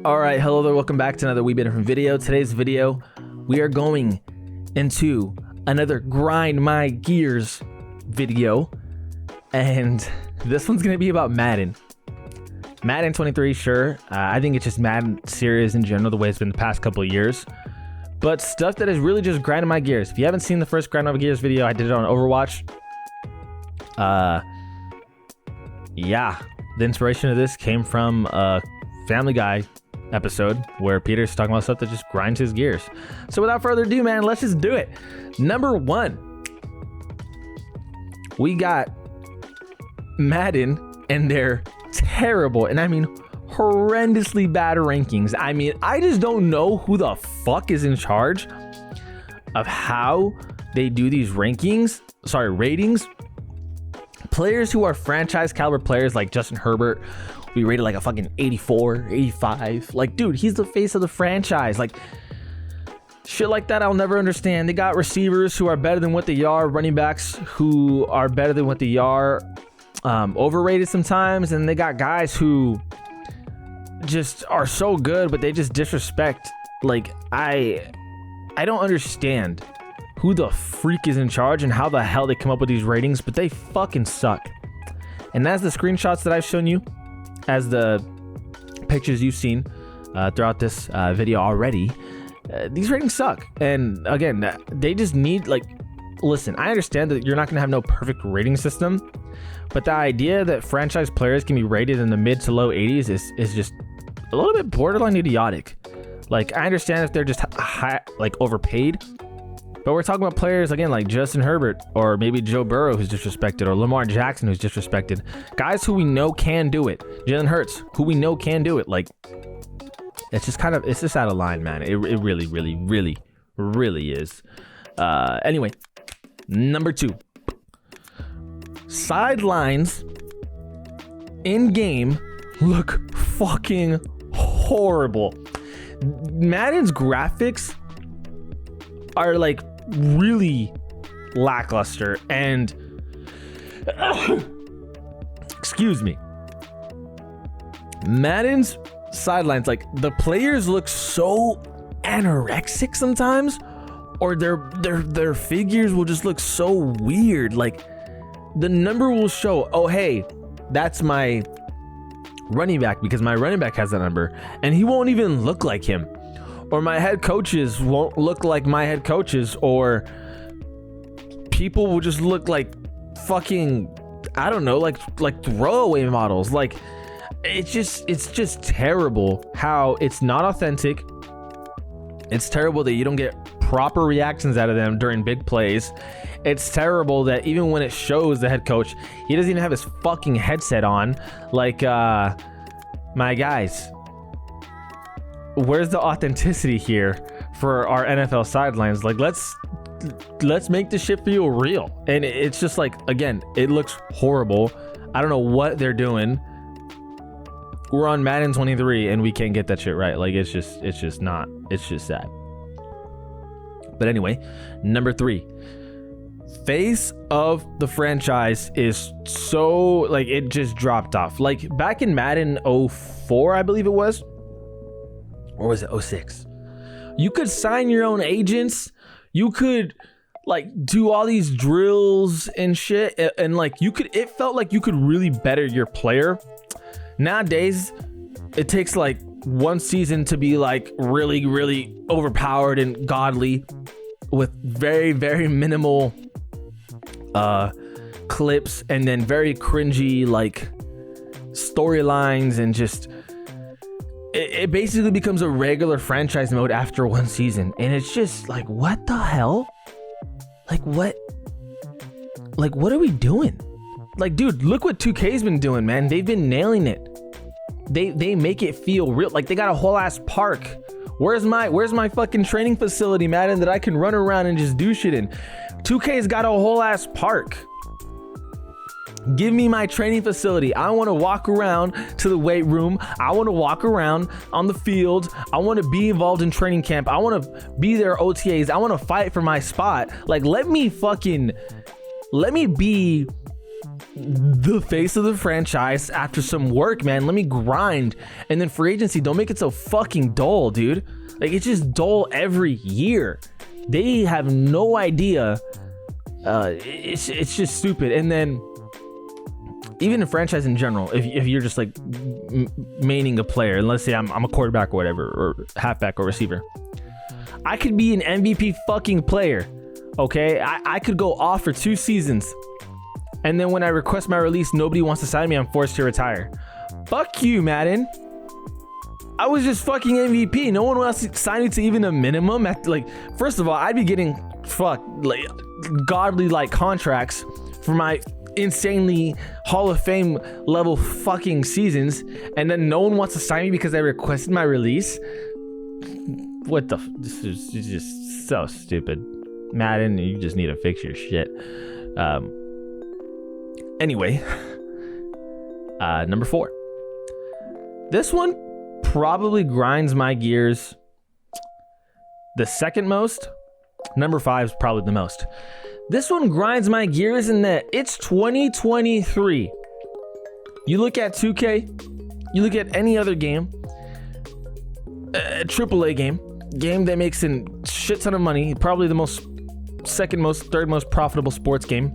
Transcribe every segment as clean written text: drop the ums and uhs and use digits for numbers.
All right, hello there, welcome back to another wee bit different video. Today's video, we are going into another grind my gears video, and this one's gonna be about Madden 23. Sure, I think it's just Madden series in general, the way it's been the past couple of years, but stuff that is really just grinding my gears. If you haven't seen the first grind my gears video, I did it on Overwatch. Yeah, the inspiration of this came from a Family Guy episode where Peter's talking about stuff that just grinds his gears. So without further ado, man, let's just do it. Number one, we got Madden and their terrible, and I mean horrendously bad rankings. I mean, I just don't know who the fuck is in charge of how they do these ratings. Players who are franchise caliber players like Justin Herbert, we rated like a fucking 84, 85. Like, dude, he's the face of the franchise. Like, shit like that I'll never understand. They got receivers who are better than what they are, running backs who are better than what they are, overrated sometimes, and they got guys who just are so good, but they just disrespect. Like, I don't understand who the freak is in charge and how the hell they come up with these ratings, but they fucking suck. And that's the screenshots that I've shown you, as the pictures you've seen throughout this video already. These ratings suck. And again, they just need, like, listen, I understand that you're not going to have no perfect rating system, but the idea that franchise players can be rated in the mid to low 80s is just a little bit borderline idiotic. Like, I understand if they're just high, like, overpaid, but we're talking about players, again, like Justin Herbert, or maybe Joe Burrow, who's disrespected, or Lamar Jackson, who's disrespected. Guys who we know can do it. Jalen Hurts, who we know can do it. Like, it's just kind of, it's just out of line, man. It really, really, really, really is. Anyway, number two. Sidelines in game look fucking horrible. Madden's graphics are like really lackluster, and excuse me, Madden's sidelines, like, the players look so anorexic sometimes, or their figures will just look so weird. Like, the number will show, oh hey, that's my running back, because my running back has that number, and he won't even look like him. Or my head coaches won't look like my head coaches, or people will just look like fucking, I don't know, like throwaway models. Like, it's just terrible how it's not authentic. It's terrible that you don't get proper reactions out of them during big plays. It's terrible that even when it shows the head coach, he doesn't even have his fucking headset on. Like, my guys, where's the authenticity here for our NFL sidelines? Like, let's make this shit feel real. And it's just like, again, it looks horrible. I don't know what they're doing. We're on Madden 23 and we can't get that shit right. Like, it's just sad. But anyway, number three, face of the franchise is so, like, it just dropped off. Like, back in Madden 04, I believe it was, or was it 06? You could sign your own agents. You could, like, do all these drills and shit, and like, it felt like you could really better your player. Nowadays, it takes like one season to be like really, really overpowered and godly with very, very minimal clips, and then very cringy like storylines, and just it basically becomes a regular franchise mode after one season. And it's just like, what the hell? Like, what are we doing? Like, dude, look what 2K's been doing, man. They've been nailing it. They make it feel real. Like, they got a whole ass park. Where's my fucking training facility, Madden, that I can run around and just do shit in? 2K's got a whole ass park. Give me my training facility. I want to walk around to the weight room. I want to walk around on the field. I want to be involved in training camp. I want to be there OTAs. I want to fight for my spot. Like, let me be the face of the franchise after some work, man. Let me grind. And then free agency, don't make it so fucking dull, dude. Like, it's just dull every year. They have no idea. It's just stupid. And then even in franchise in general, if you're just like maining a player, and let's say I'm a quarterback or whatever, or halfback or receiver, I could be an MVP fucking player. Okay, I could go off for 2 seasons, and then when I request my release, nobody wants to sign me. I'm forced to retire. Fuck you, Madden. I was just fucking MVP. No one wants to sign me to even a minimum. Like, first of all, I'd be getting like godly like contracts for my insanely Hall of Fame level fucking seasons, and then no one wants to sign me because I requested my release. What the? This is just so stupid. Madden, you just need to fix your shit. Anyway, number 4. This one probably grinds my gears the second most. Number 5 is probably the most. This one grinds my gears in that it's 2023. You look at 2K, you look at any other game, a AAA game that makes a shit ton of money, probably the second most, third most profitable sports game.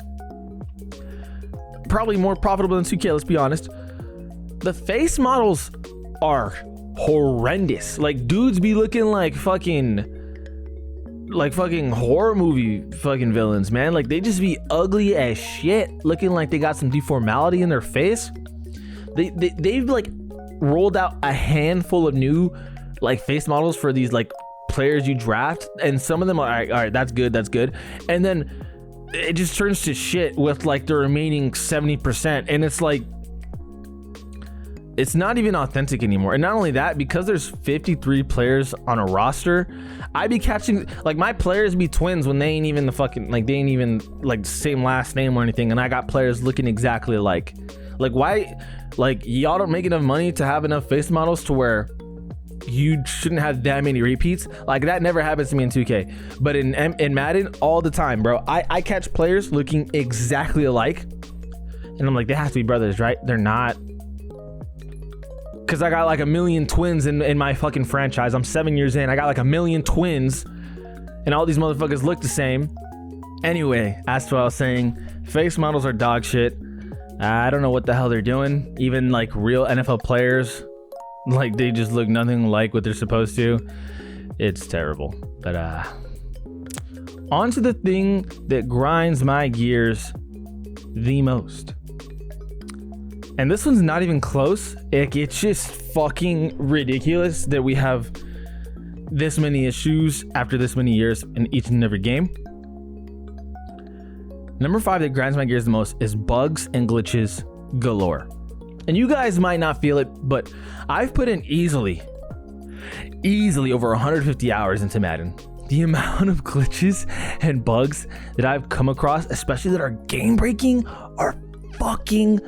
Probably more profitable than 2K, let's be honest. The face models are horrendous. Like, dudes be looking like fucking horror movie fucking villains, man. Like, they just be ugly as shit, looking like they got some deformality in their face. They've like rolled out a handful of new like face models for these like players you draft, and some of them are all right, that's good, and then it just turns to shit with like the remaining 70%, and it's like, it's not even authentic anymore. And not only that, because there's 53 players on a roster, I be catching like my players be twins when they ain't even the fucking like, they ain't even like the same last name or anything, and I got players looking exactly like why, like, y'all don't make enough money to have enough face models to where you shouldn't have that many repeats. Like, that never happens to me in 2K, but in Madden all the time, bro. I catch players looking exactly alike, and I'm like, they have to be brothers, right? They're not, because I got like a million twins in my fucking franchise. I'm 7 years in, I got like a million twins, and all these motherfuckers look the same. Anyway, as to what I was saying, face models are dog shit. I don't know what the hell they're doing. Even like real NFL players, like, they just look nothing like what they're supposed to. It's terrible. But on to the thing that grinds my gears the most. And this one's not even close. It's just fucking ridiculous that we have this many issues after this many years in each and every game. Number 5 that grinds my gears the most is bugs and glitches galore. And you guys might not feel it, but I've put in easily over 150 hours into Madden. The amount of glitches and bugs that I've come across, especially that are game breaking, are fucking,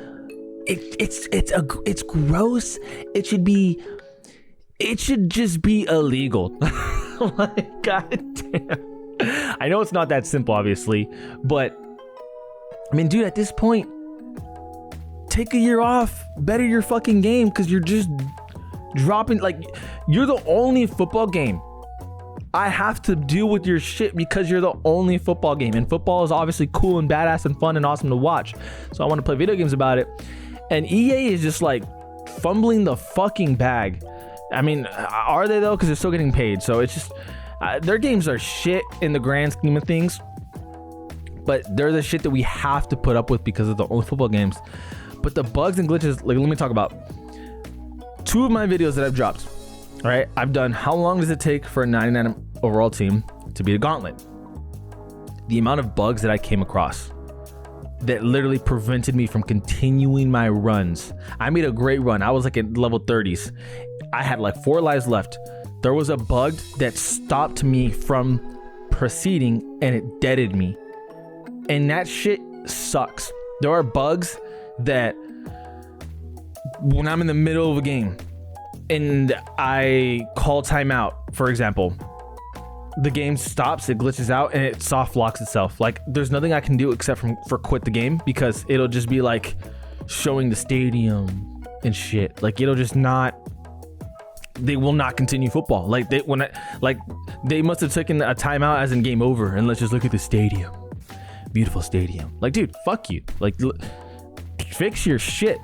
it's gross. It should just be illegal. Like, goddamn. I know it's not that simple, obviously, but I mean, dude, at this point, take a year off, better your fucking game, because you're just dropping, like, you're the only football game I have to deal with your shit because you're the only football game, and football is obviously cool and badass and fun and awesome to watch, so I want to play video games about it. And EA is just like fumbling the fucking bag. I mean, are they though? Because they're still getting paid, so it's just their games are shit in the grand scheme of things, but they're the shit that we have to put up with because of the only football games. But the bugs and glitches, like, let me talk about 2 of my videos that I've dropped. All right, I've done how long does it take for a 99 overall team to beat a gauntlet? The amount of bugs that I came across that literally prevented me from continuing my runs. I made a great run. I was like at level 30s. I had like 4 lives left. There was a bug that stopped me from proceeding, and it deaded me. And that shit sucks. There are bugs that when I'm in the middle of a game and I call timeout, for example, the game stops, it glitches out, and it soft locks itself. Like, there's nothing I can do except for quit the game, because it'll just be like showing the stadium and shit. Like, it'll just not. They will not continue football. Like, they must have taken a timeout as in game over, and let's just look at the stadium. Beautiful stadium. Like, dude, fuck you. Like, fix your shit.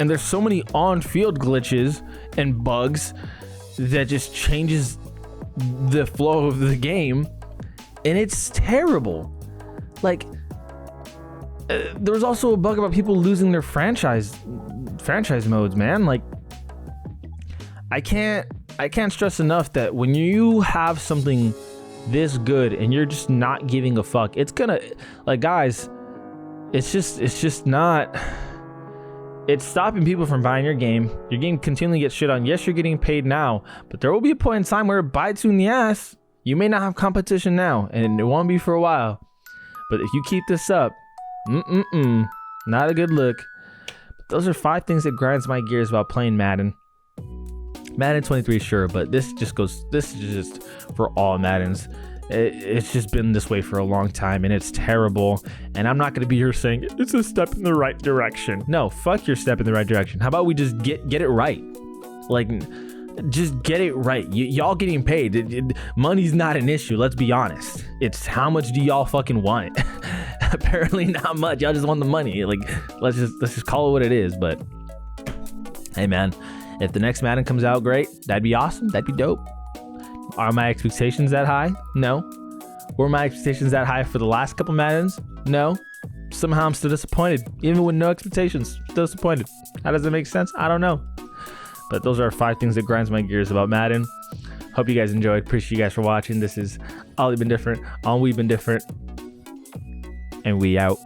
And there's so many on-field glitches and bugs that just changes the flow of the game, and it's terrible. Like, there was also a bug about people losing their franchise modes, man. Like, I can't stress enough that when you have something this good and you're just not giving a fuck, it's gonna, like, guys, it's just not. It's stopping people from buying your game. Your game continually gets shit on. Yes, you're getting paid now, but there will be a point in time where it bites you in the ass. You may not have competition now, and it won't be for a while. But if you keep this up, not a good look. But those are 5 things that grinds my gears about playing Madden. Madden 23, sure, but this is just for all Maddens. It's just been this way for a long time, and it's terrible. And I'm not going to be here saying it's a step in the right direction. No, fuck your step in the right direction. How about we just get it right? Like, just get it right. Y'all getting paid. Money's not an issue. Let's be honest. It's how much do y'all fucking want it? Apparently not much. Y'all just want the money. Like, let's just call it what it is. But hey, man, if the next Madden comes out, great. That'd be awesome. That'd be dope. Are my expectations that high? No. Were my expectations that high for the last couple Maddens? No. Somehow I'm still disappointed. Even with no expectations, still disappointed. How does it make sense? I don't know. But those are 5 things that grinds my gears about Madden. Hope you guys enjoyed. Appreciate you guys for watching. This is Ollie Been Different on We've Been Different. And we out.